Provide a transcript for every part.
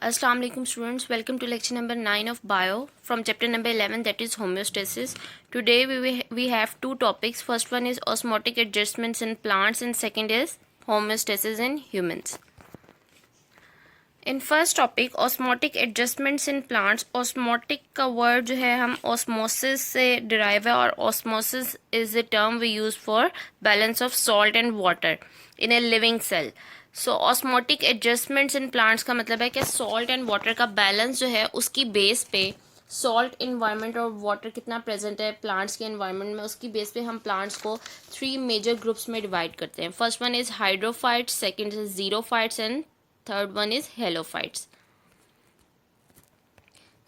Assalamu alaikum students, welcome to lecture number 9 of bio from chapter number 11, that is homeostasis. Today we have two topics. First one is osmotic adjustments in plants and second is homeostasis in humans. In first topic osmotic adjustments in plants, osmotic का word जो है हम osmosis से derive है और osmosis is the term we use for balance of salt and water in a living cell. So osmotic adjustments in plants का मतलब है कि सॉल्ट एंड वाटर का बैलेंस जो है उसकी बेस पे सॉल्ट इन्वायरमेंट और वाटर कितना प्रेजेंट है प्लांट्स के इन्वायरमेंट में, उसकी बेस पे हम प्लांट्स को 3 मेजर ग्रुप्स में डिवाइड करते हैं. First one is hydrophytes, second is xerophytes and third one is halophytes.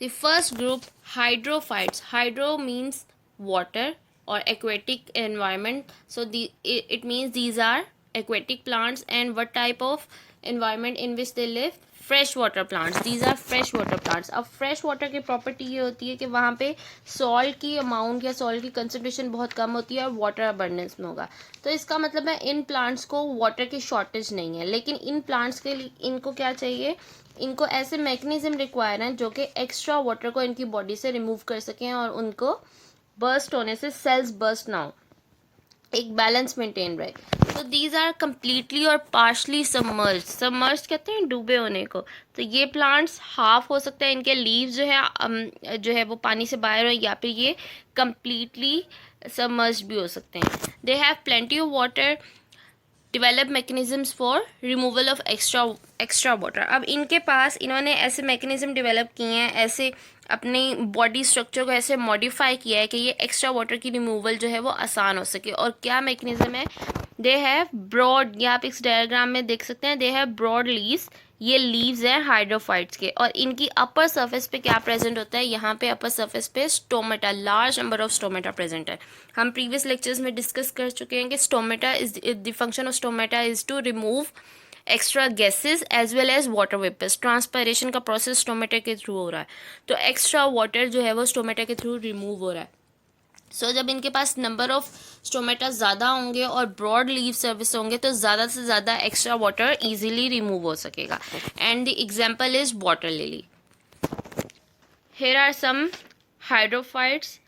The first group hydrophytes. Hydro means water or aquatic environment, so it means these are aquatic plants. And what type of environment in which they live? Fresh water plants. These are fresh water plants. अब fresh water की property ये होती है कि वहाँ पे salt की amount या सॉल्ट की कंसनट्रेशन बहुत कम होती है और वाटर अबंडेंस में होगा. तो इसका मतलब है इन प्लांट्स को वाटर की शॉर्टेज नहीं है, लेकिन इन प्लांट्स के लिए इनको क्या चाहिए, इनको ऐसे मैकेनिज्म रिक्वायर हैं जो कि एक्स्ट्रा वाटर को इनकी बॉडी से रिमूव कर सकें और उनको बर्स्ट होने से सेल्स बर्स्ट ना हो, एक बैलेंस मेंटेन रहे. तो दीज आर कम्प्लीटली और पार्शली सबमर्ज. सबमर्ज कहते हैं डूबे होने को. तो ये प्लांट्स हाफ हो सकता है, इनके लीव्स जो है वो पानी से बाहर हो, या फिर ये कम्प्लीटली सबमर्ज भी हो सकते हैं. They have plenty of water, develop mechanisms for removal of extra water. अब इनके पास इन्होंने ऐसे मैकेनिज्म डेवलप किए हैं, ऐसे अपनी बॉडी स्ट्रक्चर को ऐसे मॉडिफाई किया है कि ये एक्स्ट्रा वाटर की रिमूवल जो है वो आसान हो सके. और क्या मैकेनिज्म है? दे हैव ब्रॉड, ये आप इस डायग्राम में देख सकते हैं, दे हैव ब्रॉड लीव्स. ये लीव्स हैं हाइड्रोफाइट्स के. और इनकी अपर सरफेस पे क्या प्रेजेंट होता है? यहाँ पे अपर सरफेस पे stomata, large number of stomata present है. हम प्रीवियस लेक्चर्स में डिस्कस कर चुके हैं कि stomata is the function of stomata is to remove extra gases as well as water vapours. Transpiration का प्रोसेस स्टोमेटा के थ्रू हो रहा है, तो एक्स्ट्रा वाटर जो है वो स्टोमेटा के थ्रू रिमूव हो रहा है. सो जब इनके पास नंबर ऑफ स्टोमेटा ज़्यादा होंगे और ब्रॉड लीव सर्विस होंगे तो ज़्यादा से ज़्यादा एक्स्ट्रा वाटर इजीली रिमूव हो सकेगा. And the example is water lily. Here are some hydrophytes,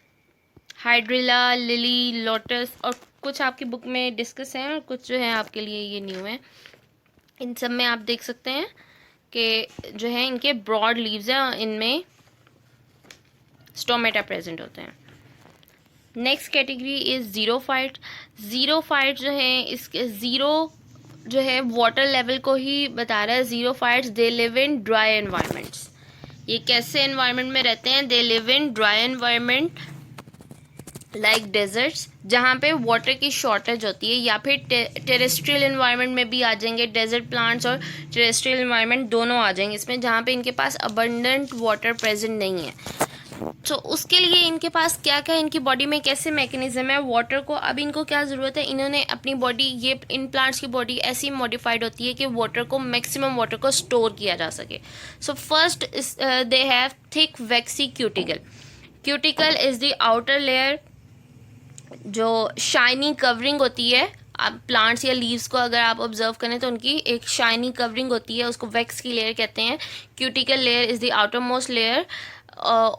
hydrilla, lily, lotus, और कुछ आपकी बुक में डिस्कस हैं और कुछ जो है आपके लिए ये न्यू है. इन सब में आप देख सकते हैं कि जो है इनके ब्रॉड लीव्स हैं, इनमें स्टोमेटा प्रेजेंट होते हैं. Next category is xerophyte. Xerophyte जो है इसके जीरो जो है वाटर लेवल को ही बता रहा है. Xerophytes they live in dry environments. ये कैसे एनवायरनमेंट में रहते हैं? They live in dry environment like deserts, जहाँ पे वाटर की शॉर्टेज होती है, या फिर टेरेस्ट्रियल एनवायरनमेंट में भी आ जाएंगे. डेजर्ट प्लांट्स और टेरेस्ट्रियल एनवायरनमेंट दोनों आ जाएंगे इसमें, जहाँ पे इनके पास अबंडेंट वाटर प्रेजेंट नहीं है. तो उसके लिए इनके पास क्या क्या, इनकी बॉडी में कैसे मैकेनिज्म है वाटर को. अब इनको क्या ज़रूरत है, इन्होंने अपनी बॉडी, ये इन प्लांट्स की बॉडी ऐसी मॉडिफाइड होती है कि वाटर को, मैक्सिमम वाटर को स्टोर किया जा सके. So first they have thick vaccine cuticle. Cuticle is the outer layer, जो शाइनी कवरिंग होती है. आप प्लांट्स या लीव्स को अगर आप ऑब्जर्व करें तो उनकी एक शाइनी कवरिंग होती है, उसको वैक्स की लेयर कहते हैं. Cuticle layer is the outer most layer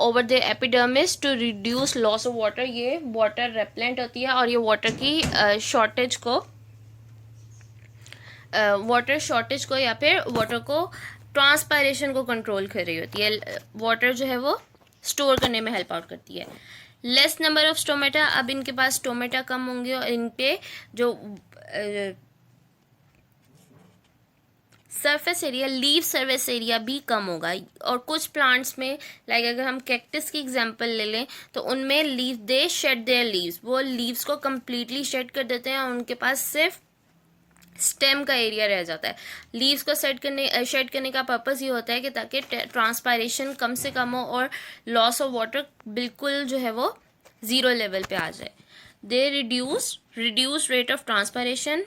over the epidermis to reduce loss of water. ये वाटर रेपेलेंट होती है और ये वाटर की शॉर्टेज को या फिर वाटर को ट्रांसपायरेशन को कंट्रोल कर रही होती है. वाटर जो है वो स्टोर करने में हेल्प आउट करती है. Less number of stomata. अब इनके पास स्टोमेटा कम होंगे और इन पे जो surface area, leave surface area भी कम होगा. और कुछ प्लांट्स में लाइक अगर हम कैक्टस की एग्जांपल ले लें तो उनमें leave, they shade there leaves, वो लीव्स को कम्प्लीटली शेड कर देते हैं और उनके पास सिर्फ स्टेम का एरिया रह जाता है. लीव्स को शेड करने का पर्पस ये होता है कि ताकि ट्रांसपायरेशन कम से कम हो और लॉस ऑफ वाटर बिल्कुल जो है वो ज़ीरो लेवल पे आ जाए. They reduce rate of transpiration.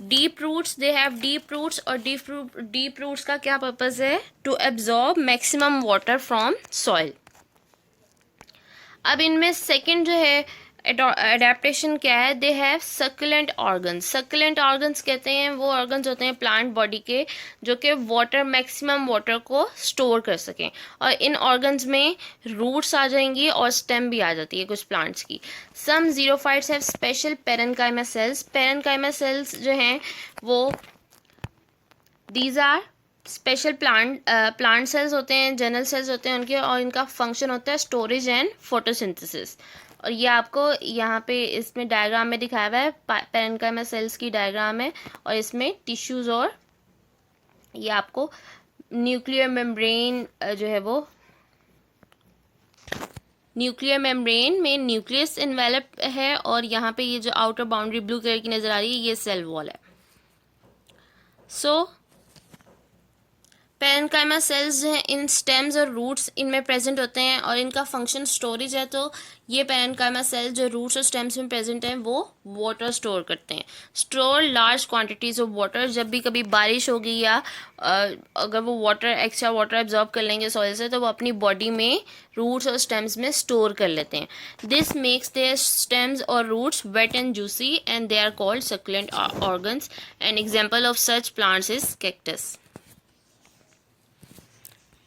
Deep roots, they have deep roots, और डीप रूट्स का क्या पर्पस है? To absorb maximum water from soil. अब इनमें सेकंड जो है एडेप्टेशन क्या है? They have succulent organs. Succulent organs कहते हैं वो ऑर्गन्स होते हैं प्लांट बॉडी के जो कि वाटर, मैक्सिमम वाटर को स्टोर कर सकें, और इन ऑर्गन्स में रूट्स आ जाएंगी और स्टेम भी आ जाती है कुछ प्लांट्स की। Some xerophytes have special parenchyma cells. Parenchyma cells जो हैं वो these are special plant cells होते हैं, जनरल सेल्स होते हैं उनके, और इनका फंक्शन होता है स्टोरेज एंड फोटोसिंथेसिस। और ये आपको यहाँ पे इसमें डायग्राम में दिखाया हुआ है, पेरेन्काइमा सेल्स की डायग्राम है, और इसमें टिश्यूज और ये आपको न्यूक्लियर मेम्ब्रेन जो है वो न्यूक्लियर मेम्ब्रेन में न्यूक्लियस इन्वेलप है, और यहाँ पे ये जो आउटर बाउंड्री ब्लू कलर की नज़र आ रही है ये सेल वॉल है। सो पेरेन्काइमा सेल्स जो हैं इन स्टेम्स और रूट्स इनमें प्रेजेंट होते हैं, और इनका फंक्शन स्टोरेज है। तो ये पेरेन्काइमा सेल्स जो रूट्स और स्टेम्स में प्रेजेंट हैं वो वाटर स्टोर करते हैं। Store large quantities of water. जब भी कभी बारिश होगी या अगर वो वाटर, एक्स्ट्रा वाटर एब्जॉर्ब कर लेंगे सॉइल से, तो वो अपनी बॉडी में रूट्स और स्टेम्स में स्टोर कर लेते हैं। दिस मेक्स देयर स्टेम्स और roots wet and juicy and they are called succulent organs. An example of such plants is cactus.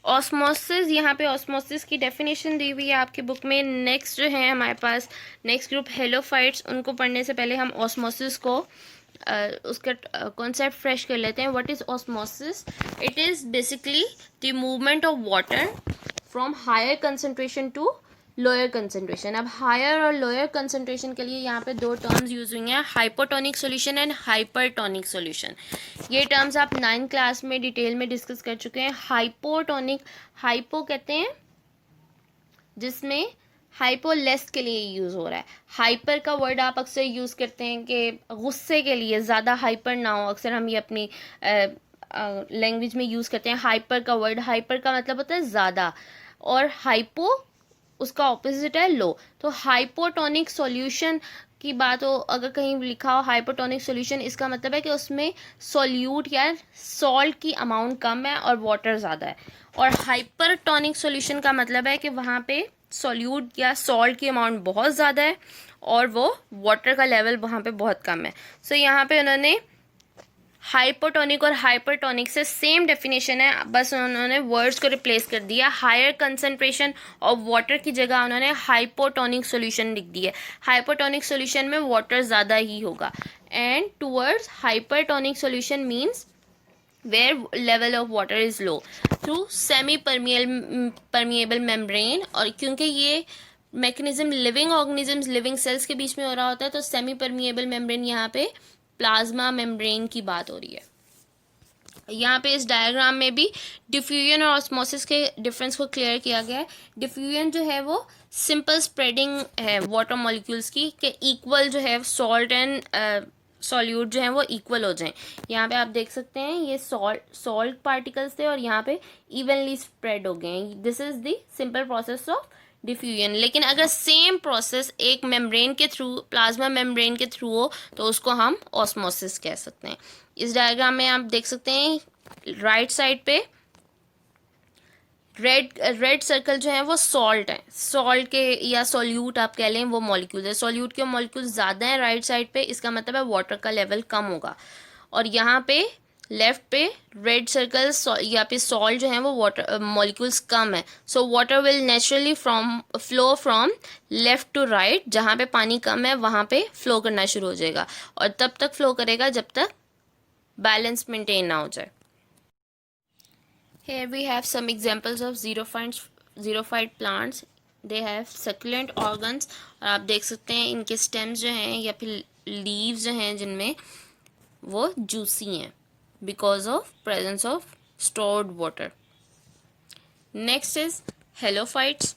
Osmosis, यहाँ पे ऑस्मोसिस की डेफिनेशन दी हुई है आपकी बुक में। नेक्स्ट जो है हमारे पास नेक्स्ट ग्रुप हेलोफाइट्स। उनको पढ़ने से पहले हम ऑस्मोसिस को उसका कॉन्सेप्ट फ्रेश कर लेते हैं। What is osmosis? It is basically the movement of water from higher concentration to lower concentration. अब हायर और लोअर कंसनट्रेशन के लिए यहाँ पे दो टर्म्स यूज हुई हैं, hypotonic solution and hypertonic solution. ये टर्म्स आप 9th क्लास में डिटेल में डिस्कस कर चुके हैं। हाइपोटोनिक, हाइपो कहते हैं जिसमें हाइपो लेस के लिए यूज़ हो रहा है। हाइपर का वर्ड आप अक्सर यूज़ करते हैं कि गुस्से के लिए, ज़्यादा हाइपर ना हो। अक्सर हम ये अपनी लैंग्वेज में यूज़ करते हैं हाइपर का वर्ड। हाइपर का मतलब होता है ज़्यादा, और हाइपो उसका ऑपोजिट है लो। तो हाइपोटोनिक सॉल्यूशन की बात हो, अगर कहीं लिखा हो हाइपोटोनिक सॉल्यूशन, इसका मतलब है कि उसमें सॉल्यूट या सॉल्ट की अमाउंट कम है और वाटर ज़्यादा है। और हाइपरटोनिक सॉल्यूशन का मतलब है कि वहाँ पे सॉल्यूट या सॉल्ट की अमाउंट बहुत ज़्यादा है और वो वाटर का लेवल वहाँ पे बहुत कम है। सो यहाँ पे उन्होंने हाइपोटोनिक और हाइपरटोनिक से सेम डेफिनेशन है, बस उन्होंने वर्ड्स को रिप्लेस कर दिया। हायर कंसनट्रेशन ऑफ वाटर की जगह उन्होंने हाइपोटोनिक सॉल्यूशन लिख दिया। हाइपोटोनिक सॉल्यूशन में वाटर ज़्यादा ही होगा, and towards hypertonic solution means where level of water is low through semi permeable membrane. और क्योंकि ये mechanism living organisms, living cells के बीच में हो रहा होता है, तो सेमी परमिएबल मेम्ब्रेन यहाँ पे प्लाज्मा मेम्ब्रेन की बात हो रही है। यहाँ पे इस डायग्राम में भी डिफ्यूजन और ऑस्मोसिस के डिफरेंस को क्लियर किया गया है। डिफ्यूजन जो है वो सिंपल स्प्रेडिंग है वाटर मॉलिक्यूल्स की, कि इक्वल जो है सॉल्ट एंड सॉल्यूट जो है वो इक्वल हो जाएं। यहाँ पे आप देख सकते हैं ये सॉल्ट पार्टिकल्स थे और यहाँ पे इवनली स्प्रेड हो गए। This is the simple process of diffusion. लेकिन अगर सेम प्रोसेस एक मेम्ब्रेन के थ्रू, प्लाज्मा मेम्ब्रेन के थ्रू हो, तो उसको हम ऑस्मोसिस कह सकते हैं। इस डायग्राम में आप देख सकते हैं राइट साइड पे रेड सर्कल जो है वो सॉल्ट है, सॉल्ट के या सॉल्यूट आप कह लें वो मॉलिक्यूल्स है। सॉल्यूट के मॉलिक्यूल्स ज़्यादा हैं राइट साइड पे, इसका मतलब है वाटर का लेवल कम होगा। और यहाँ पे लेफ्ट पे रेड सर्कल या पे सॉल्ट जो है वो वाटर मॉलिक्यूल्स कम है। So water will naturally flow from left to right. जहाँ पे पानी कम है वहाँ पे फ्लो करना शुरू हो जाएगा, और तब तक फ्लो करेगा जब तक बैलेंस मेंटेन ना हो जाए। Here we have some examples of xerophyte plants. They have succulent organs, और आप देख सकते हैं इनके stems जो हैं या फिर leaves जो हैं जिनमें वो juicy हैं because of presence of stored water. Next is helophytes.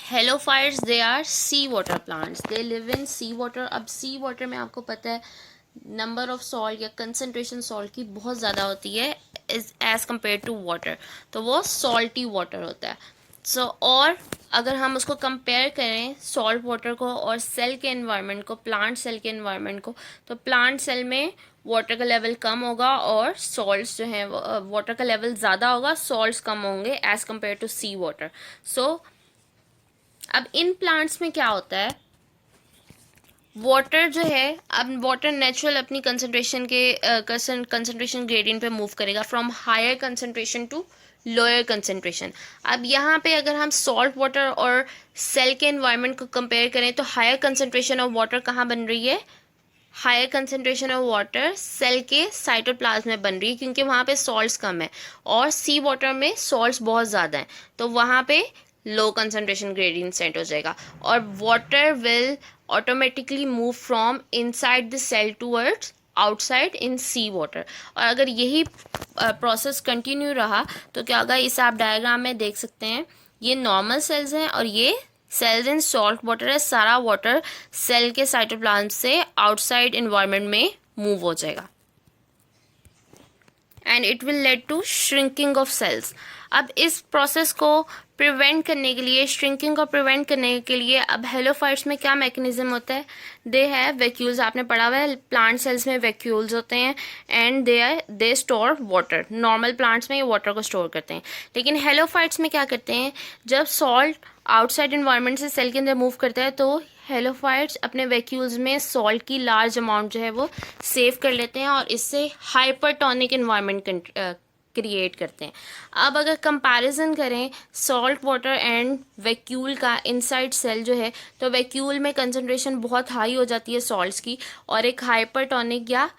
Helophytes, they are sea water plants. They live in sea water. अब sea water में आपको पता है नंबर ऑफ सॉल्ट या कंसनट्रेशन सॉल्ट की बहुत ज़्यादा होती है एज कम्पेयर टू वाटर, तो वो सॉल्टी वाटर होता है। सो और अगर हम उसको कंपेयर करें सॉल्ट वाटर को और सेल के एनवायरनमेंट को, प्लांट सेल के एनवायरनमेंट को, तो प्लांट सेल में वाटर का लेवल कम होगा और सॉल्ट्स जो हैं वाटर का लेवल ज़्यादा होगा, सॉल्ट्स कम होंगे as compare to sea water. So अब इन प्लांट्स में क्या होता है, वाटर जो है, अब वाटर नेचुरल अपनी कंसंट्रेशन के कंसंट्रेशन ग्रेडियंट पे मूव करेगा फ्रॉम higher concentration to lower concentration. अब यहाँ पे अगर हम सॉल्ट वाटर और सेल के एनवायरनमेंट को कंपेयर करें तो हायर कंसंट्रेशन ऑफ वाटर कहाँ बन रही है? Higher concentration of water cell के साइटोप्लाज्म में बन रही है, क्योंकि वहाँ पे सॉल्ट्स कम है और सी वाटर में सॉल्ट्स बहुत ज़्यादा हैं, तो वहाँ पे लो कंसंट्रेशन ग्रेडियंट सेट हो जाएगा और water will automatically move from inside the cell towards outside in sea water. और अगर यही प्रोसेस कंटिन्यू रहा तो क्या होगा, इसे आप डायग्राम में देख सकते हैं, ये नॉर्मल सेल्स हैं और ये सेल्स इन सॉल्ट वाटर है। सारा वाटर सेल के साइटोप्लाज्म से आउटसाइड इन्वायरमेंट में मूव हो जाएगा and it will lead to shrinking of cells. अब इस प्रोसेस को प्रिवेंट करने के लिए, श्रिंकिंग को प्रिवेंट करने के लिए, अब हेलोफाइट्स में क्या मैकेनिज्म होता है? दे हैव वैक्यूल्स, आपने पढ़ा हुआ है प्लांट सेल्स में वैक्यूल्स होते हैं and they store water. Normal plants में ये वाटर को स्टोर करते हैं, लेकिन हेलोफाइट्स में क्या करते हैं, जब सॉल्ट आउटसाइड इन्वायरमेंट से सेल के अंदर मूव करता है तो हेलोफाइट्स अपने वैक्यूल्स में सॉल्ट की लार्ज अमाउंट जो है वो सेव कर लेते हैं और इससे हाइपरटोनिक इन्वायरमेंट क्रिएट करते हैं। अब अगर कंपैरिजन करें सॉल्ट वाटर एंड वैक्यूल का इनसाइड सेल जो है, तो वैक्यूल में कंसंट्रेशन बहुत हाई हो जाती है सॉल्ट्स की और एक हाइपरटोनिक या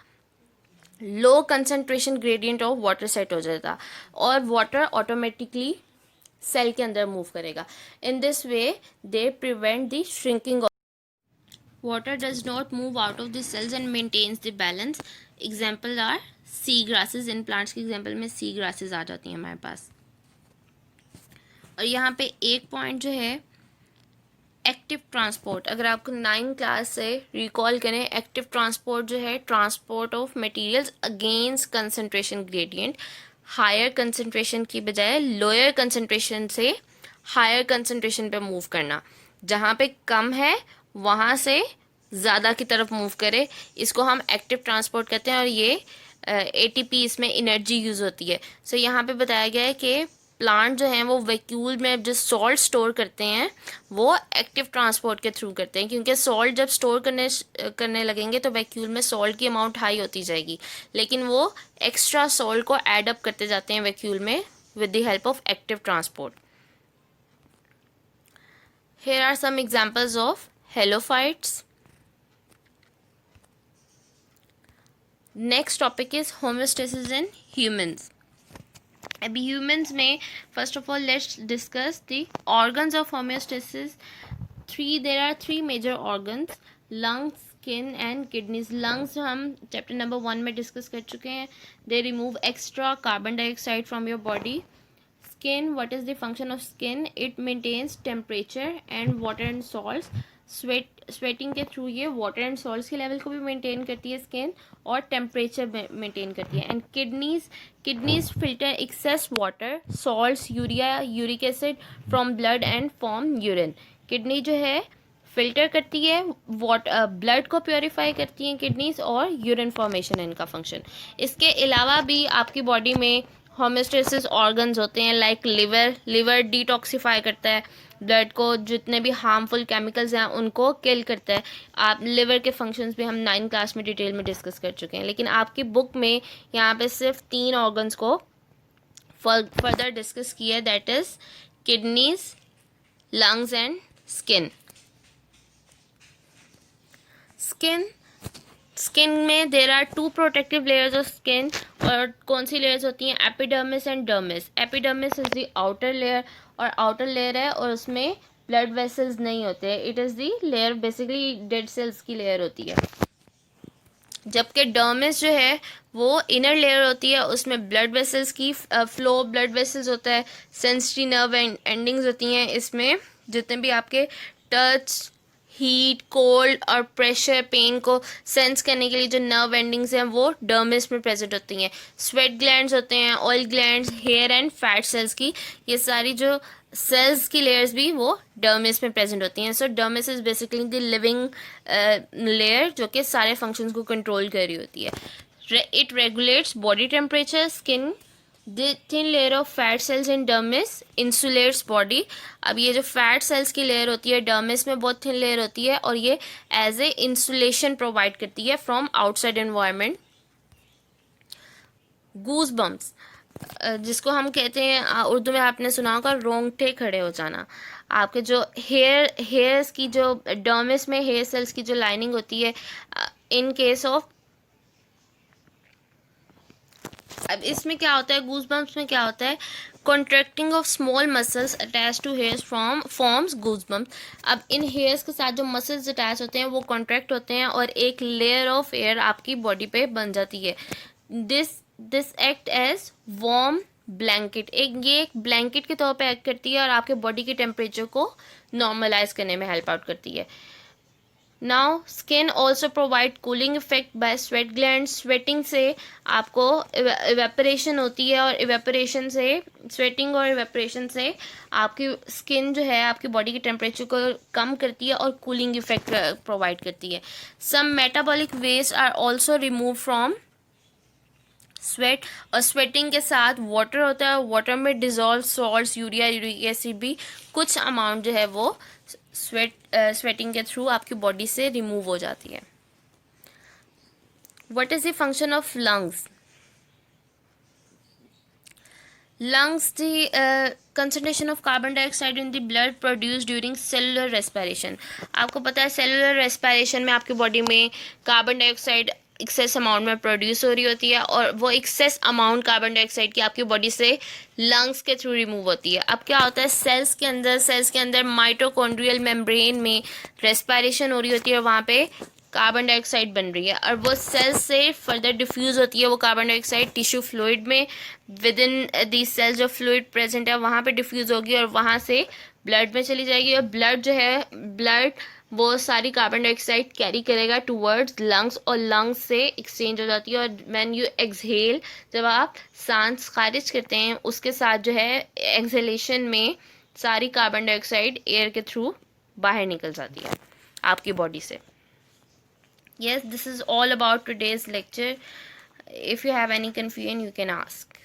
low concentration gradient of water set हो जाता और वाटर ऑटोमेटिकली सेल के अंदर मूव करेगा। In this way they prevent the shrinking. Water does not move out of the cells and maintains the balance. Example are sea grasses. In plants के example में sea grasses आ जाती हैं हमारे पास। और यहाँ पे एक पॉइंट जो है एक्टिव ट्रांसपोर्ट, अगर आपको 9 क्लास से रिकॉल करें, एक्टिव ट्रांसपोर्ट जो है transport of materials against concentration gradient, higher concentration की बजाय लोअर कंसंट्रेशन से हायर कंसंट्रेशन पे मूव करना, जहाँ पे कम है वहाँ से ज़्यादा की तरफ मूव करे, इसको हम एक्टिव ट्रांसपोर्ट कहते हैं और ये एटीपी इसमें एनर्जी यूज़ होती है। सो यहाँ पे बताया गया है कि प्लांट जो हैं वो वैक्यूल में जो सॉल्ट स्टोर करते हैं वो एक्टिव ट्रांसपोर्ट के थ्रू करते हैं, क्योंकि सॉल्ट जब स्टोर करने लगेंगे तो वैक्यूल में सॉल्ट की अमाउंट हाई होती जाएगी, लेकिन वो एक्स्ट्रा सॉल्ट को ऐड अप करते जाते हैं वैक्यूल में with the help of active transport. Here are some examples of halophytes. Next topic is homeostasis in humans. अभी humans में first of all let's discuss the organs of homeostasis. There are three major organs: lungs, skin and kidneys. Lungs हम chapter number 1 में discuss कर चुके हैं. They remove extra carbon dioxide from your body. Skin, what is the function of skin? It maintains temperature and water and salts. Sweating के through ये water and salts के level को भी maintain करती है स्किन और टेम्परेचर मेंटेन करती है। And kidneys filter excess water, salts, urea, uric acid from blood and form urine. Kidney जो है फिल्टर करती है ब्लड को प्योरीफाई करती हैं किडनीज और यूरिन फॉर्मेशन है इनका फंक्शन। इसके अलावा भी आपकी बॉडी में होम्योस्टेसिस ऑर्गन्स होते हैं, लाइक लिवर डिटॉक्सिफाई करता है ब्लड को, जितने भी हार्मफुल केमिकल्स हैं उनको किल करता है। आप लिवर के फंक्शंस भी हम 9 क्लास में डिटेल में डिस्कस कर चुके हैं, लेकिन आपकी बुक में यहाँ पे सिर्फ 3 ऑर्गन्स को फर्दर डिस्कस किया है, that is kidneys, lungs and skin. Skin में there are 2 protective layers of skin. और कौन सी लेयर्स होती हैं? Epidermis and dermis. Epidermis is the outer layer और आउटर लेयर है और उसमें ब्लड वेसल्स नहीं होते। It is the layer basically dead cells की लेयर होती है, जबकि डर्मिस जो है वो इनर लेयर होती है, उसमें ब्लड वेसल्स की फ्लो ब्लड वेसल्स होता है, सेंसरी नर्व एंडिंग्स होती हैं। इसमें जितने भी आपके टच, हीट, कोल्ड और प्रेशर, पेन को सेंस करने के लिए जो नर्व एंडिंग्स हैं वो डर्मिस में प्रेजेंट होती हैं। स्वेट ग्लैंड्स होते हैं, oil glands, hair and fat cells की, ये सारी जो सेल्स की लेयर्स भी वो डर्मिस में प्रेजेंट होती हैं। So dermis is basically the living layer जो कि सारे फंक्शंस को कंट्रोल कर रही होती है। It regulates body temperature, skin the thin layer of fat cells in dermis insulates body. अब ये जो फैट सेल्स की लेयर होती है डर्मिस में बहुत थिन लेयर होती है और ये एज ए इंसुलेशन प्रोवाइड करती है from outside environment. Goose bumps, जिसको हम कहते हैं उर्दू में आपने सुना होगा रोंगटे खड़े हो जाना। आपके जो हेयर्स की जो डर्मिस में हेयर सेल्स की जो लाइनिंग होती है इन केस ऑफ, अब इसमें क्या होता है गूज बम्प्स में क्या होता है, contracting of small muscles attach to hairs from forms goose bumps. अब इन हेयर्स के साथ जो मसल्स अटैच होते हैं वो कॉन्ट्रैक्ट होते हैं और एक लेयर ऑफ एयर आपकी बॉडी पे बन जाती है। This act as warm blanket, ये एक ब्लैंकेट के तौर पे एक्ट करती है और आपके बॉडी के टेम्परेचर को नॉर्मलाइज करने में हेल्प आउट करती है। Now skin also provide cooling effect bye sweat gland. Sweating से आपको इवेपोरेशन होती है और इवेपोरेशन से, स्वेटिंग और इवेपोरेशन से आपकी स्किन जो है आपकी बॉडी के टेम्परेचर को कम करती है और कूलिंग इफेक्ट प्रोवाइड करती है। Some metabolic waste are also remove from sweat, और स्वेटिंग के साथ वाटर होता है, वाटर में dissolve salts, urea, uric acid भी कुछ अमाउंट जो है वो स्वेटिंग के थ्रू आपकी बॉडी से रिमूव हो जाती है। What is the function of lungs? Lungs the concentration of carbon dioxide in the blood produce during cellular respiration. आपको पता है सेलुलर रेस्पिरेशन में आपकी बॉडी में कार्बन डाइऑक्साइड एक्सेस अमाउंट में प्रोड्यूस हो रही होती है और वो एक्सेस अमाउंट कार्बन डाइऑक्साइड की आपकी बॉडी से लंग्स के थ्रू रिमूव होती है। अब क्या होता है सेल्स के अंदर माइटोकॉन्ड्रियल मेम्ब्रेन में रेस्पिरेशन हो रही होती है, वहाँ पे कार्बन डाइऑक्साइड बन रही है और वो सेल्स से फर्दर डिफ्यूज़ होती है वो कार्बन डाइऑक्साइड टिश्यू फ्लूइड में। विद इन दी सेल्स जो फ्लूइड प्रेजेंट है वहाँ पे डिफ्यूज़ होगी और वहाँ से ब्लड में चली जाएगी और ब्लड वो सारी कार्बन डाइऑक्साइड कैरी करेगा टूवर्ड्स लंग्स और लंग्स से एक्सचेंज हो जाती है। और व्हेन यू एक्सहेल, जब आप सांस खारिज करते हैं उसके साथ जो है एक्सहेलेशन में सारी कार्बन डाइऑक्साइड एयर के थ्रू बाहर निकल जाती है आपकी बॉडी से। Yes, this is all about today's lecture. If you have any confusion, you can ask.